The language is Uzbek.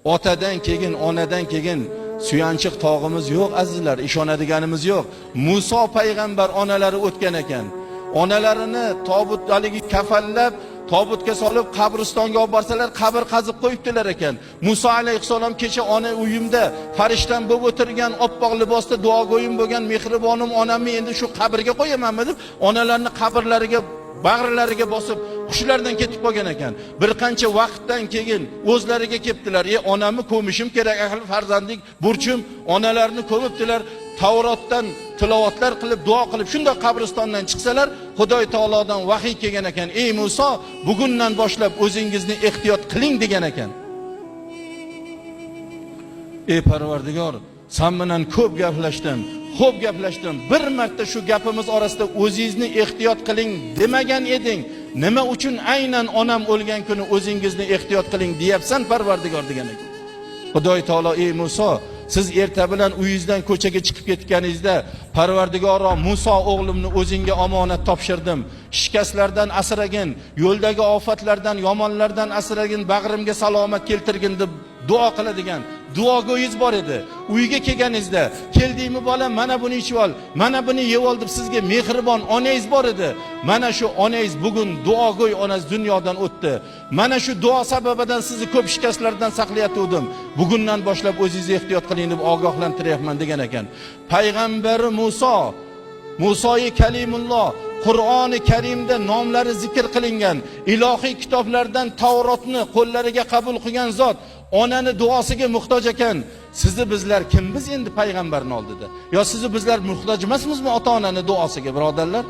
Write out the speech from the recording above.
Otadan keyin, onadan keyin suyanchiq tog'imiz yo'q azizlar, ishonadiganimiz yo'q. Muso payg'ambar onalari o'tgan ekan. Onalarini tobutdaligi kafallab, tobutga solib qabristonga olib borsalar, qabr qazib qo'yibdilar ekan. Muso alayhisalom kecha ona uyimda farishtam bo'lib o'tirgan, oppoq libosda duogo'yim bo'lgan mehribonim onamni endi shu qabrga qo'yamanmi deb, onalarini qabrlariga bag'rlariga bosib hushlardan ketib qolgan ekan. Bir qancha vaqtdan keyin o'zlariga kelibdilar. Onamni ko'mishim kerak, ahli farzandlik burchim. Onalarini ko'mibdilar. Tavrotdan tilovatlar qilib, duo qilib, shunday qabristondan chiqsalar, Xudoy taolodan vahiy kelgan ekan. Ey Muso, bugundan boshlab o'zingizni ehtiyot qiling degan ekan. Ey Parvardigor, sen bilan ko'p gaplashdim. Bir marta shu gapimiz orasida o'zingizni ehtiyot qiling demagan eding. Nima uchun aynan onam o'lgan kuni o'zingizni ehtiyot qiling deyapsan Parvardigor degan ekan. Xudoy taolo, ey Muso, siz erta bilan uyingizdan ko'chaga chiqib ketganingizda, Parvardigoro, Muso o'g'limni o'zingga omonat topshirdim. Shikastlardan asragin, yo'ldagi ofatlardan, yomonlardan asragin, bag'rimga salomat keltirgin deb duo qiladigan duogo'yiz bor edi. Uyga kelganingizda, keldingmi bola, mana buni ichib ol, mana buni yeb ol deb sizga mehribon onangiz bor edi. Mana shu onangiz bugun duogo'y onangiz dunyodan o'tdi. Mana shu duo sababidan sizni ko'p shikastlardan saqlayatdim. Bugundan boshlab o'zingizni ehtiyot qiling deb ogohlantiryapman degan ekan. Payg'ambar Musoy Kalimulloh Qur'oni Karimda nomlari zikr qilingan, ilohiy kitoblardan Tavrotni qo'llariga qabul qilgan zot onani duosiga muhtoj ekan. Sizni bizlar kimmiz endi payg'ambarning oldida? Yo sizni bizlar muhtoj emasmizmi ota-onani duosiga, birodarlar?